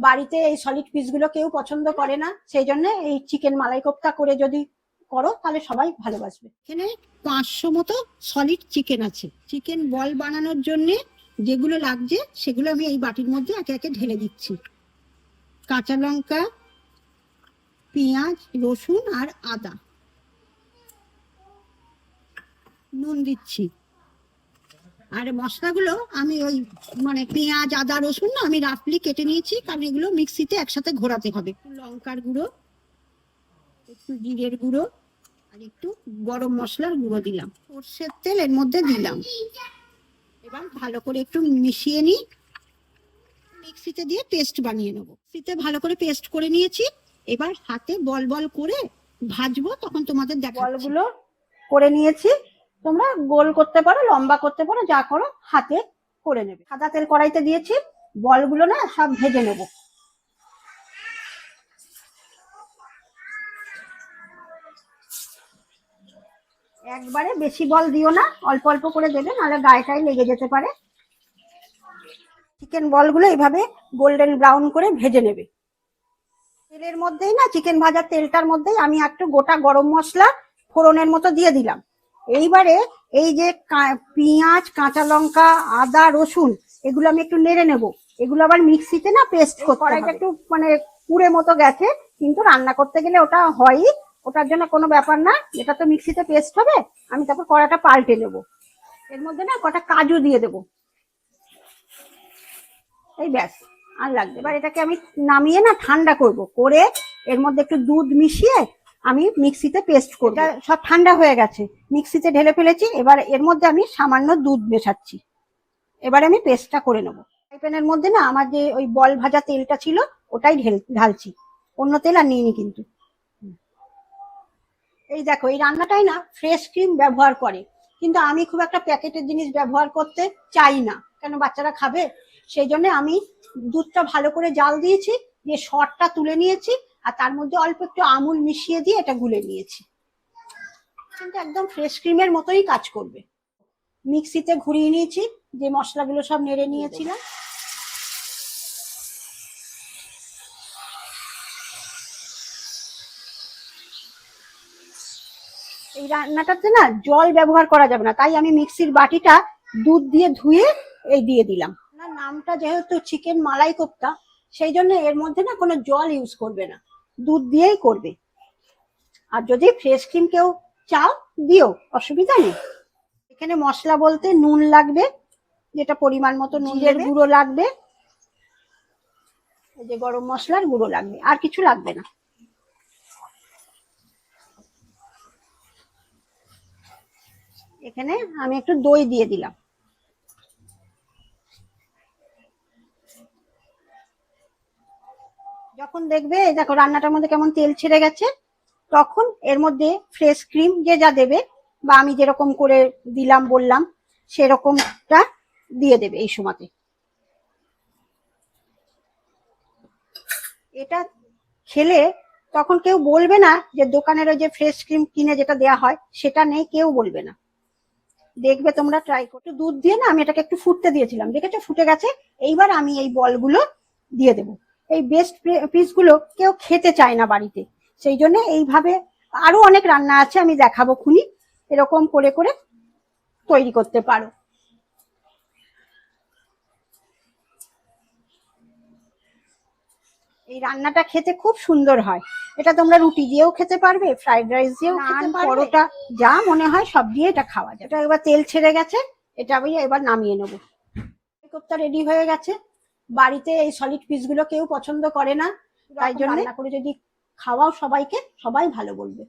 বাড়িতে এই সলিড পিসগুলো কেউ পছন্দ করে না, সেই জন্য এই চিকেন মালাই কোপ্তা করে যদি করো তাহলে সবাই ভালোবাসবে। এখানে 500 মতো সলিড চিকেন আছে। চিকেন বল বানানোর জন্য যেগুলো লাগছে সেগুলো আমি এই বাটির মধ্যে একে একে ঢেলে দিচ্ছি। কাঁচা লঙ্কা, পেঁয়াজ, রসুন আর আদা, নুন দিচ্ছি। আর মশলাগুলো আমি ওই পেঁয়াজ, আদা, রসুন না আমি রাফলি কেটে নিয়েছি, কারণ এগুলো মিক্সিতে একসাথে ঘোরাতে হবে। লঙ্কার গুঁড়ো, একটু জিরের গুঁড়ো আর একটু গরম মশলার গুঁড়ো দিলাম। সর্ষের তেল এর মধ্যে দিলাম। এবার ভালো করে একটু মিশিয়ে নিই, মিক্সিতে দিয়ে পেস্ট বানিয়ে নেবো। মিক্সিতে ভালো করে পেস্ট করে নিয়েছি। এবার হাতে বল বল করে ভাজবো, তখন তোমাদের দেখাচ্ছি। বলগুলো করে নিয়েছি, তোমরা গোল করতে পারো, লম্বা করতে পারো, যা করো হাতে করে নেবে। সাদা তেল কড়াইতে দিয়েছি, বলগুলো না সব ভেজে নেব। একবারে বেশি বল দিও না, অল্প অল্প করে দেবে, নাহলে গায়েটাই লেগে যেতে পারে। চিকেন বলগুলো এইভাবে গোল্ডেন ব্রাউন করে ভেজে নেবে। তেলের মধ্যেই না, চিকেন ভাজার তেলটার মধ্যেই আমি একটু গোটা গরম মশলা ফোড়নের মতো দিয়ে দিলাম। এইবারে এই যে পেঁয়াজ, কাঁচা লঙ্কা, আদা, রসুন এগুলো আমি একটু নেড়ে নেব। এগুলো আবার মিক্সিতে না পেস্ট করতে হবে। কড়াইটা একটু পুড়ে মতো গেছে, কিন্তু রান্না করতে গেলে ওটা হয়ই, ওটার জন্য কোনো ব্যাপার না। এটা তো মিক্সিতে পেস্ট হবে। আমি তারপর কড়াইটা পাল্টে নেব। এর মধ্যে না কটা কাজু দিয়ে দেবো, এই ব্যাস, আর লাগবে। এবার এটাকে আমি নামিয়ে না ঠান্ডা করব, করে এর মধ্যে একটু দুধ মিশিয়ে আমি মিক্সিতে পেস্ট করব। সব ঠান্ডা হয়ে গেছে, মিক্সিতে ঢেলে ফেলেছি। এবার এর মধ্যে আমি সামান্য দুধ মেশাচ্ছি। এবার আমি পেস্টটা করে নেবো। ফ্রাই প্যানের মধ্যে না আমার যে ওই বল ভাজা তেলটা ছিল ওটাই ঢালছি, অন্য তেল আর নিইনি কিন্তু। এই দেখো, এই রান্নাটাই না ফ্রেশ ক্রিম ব্যবহার করে, কিন্তু আমি খুব একটা প্যাকেটের জিনিস ব্যবহার করতে চাই না, কেন বাচ্চারা খাবে। সেই জন্য আমি দুধটা ভালো করে জাল দিয়েছি, দিয়ে সরটা তুলে নিয়েছি, আর তার মধ্যে অল্প একটু আমুল মিশিয়ে দিয়ে এটা গুলে নিয়েছি। কিন্তু একদম ফ্রেশ ক্রিমের মতোই কাজ করবে। মিক্সিতে ঘুরিয়ে নিয়েছি, যে মশলাগুলো সব নেড়ে নিয়েছিলাম। এই রান্নাটাতে না জল ব্যবহার করা যাবে না, তাই আমি মিক্সির বাটিটা দুধ দিয়ে ধুয়ে এই দিয়ে দিলাম। না, নামটা যেহেতু চিকেন মালাই কোপ্তা, সেই জন্য এর মধ্যে না কোনো জল ইউজ করবে না, দুধ দিয়েই করবে। আর যদি ফ্রেশ ক্রিম কেউ চাও দিও, অসুবিধা নেই। এখানে মশলা বলতে নুন লাগবে, যেটা পরিমাণ মতো, নুনের গুঁড়ো লাগবে, এই যে গরম মশলার গুঁড়ো লাগবে, আর কিছু লাগবে না। এখানে আমি একটু দই দিয়ে দিলাম। যখন দেখবে এই দেখো রান্নাটার মধ্যে কেমন তেল ছেড়ে গেছে, তখন এর মধ্যে ফ্রেশ ক্রিম যে যা দেবে, বা আমি যেরকম করে দিলাম বললাম সেরকমটা দিয়ে দেবে এই সময়তে। এটা খেলে তখন কেউ বলবে না যে দোকানের ওই যে ফ্রেশ ক্রিম কিনে যেটা দেয়া হয় সেটা নেই, কেউ বলবে না। দেখবে তোমরা ট্রাই করো। দুধ দিয়ে না আমি এটাকে একটু ফুটতে দিয়েছিলাম, দেখেছো ফুটে গেছে। এইবার আমি এই বলগুলো দিয়ে দেবো। এই বেস্ট পিসগুলো কেউ খেতে চায় না বাড়িতে, সেই জন্য এইভাবে আরো অনেক রান্না আছে, আমি দেখাবো খুনি, এরকম করে করে তৈরি করতে পারো। এই রান্নাটা খেতে খুব সুন্দর হয়। এটা তোমরা রুটি দিয়েও খেতে পারবে, ফ্রাইড রাইস দিয়েও খেতে পারবে, পরোটা, যা মনে হয় সব দিয়ে এটা খাওয়া যায়। এটা এবার তেল ছেড়ে গেছে, এটা আমি এবার নামিয়ে নেবো। কোপ্তা রেডি হয়ে গেছে। বাড়িতে এই সলিড পিসগুলো কেউ পছন্দ করে না, তাই জন্য রান্না করে যদি খাওয়াও সবাইকে, সবাই ভালো বলবে।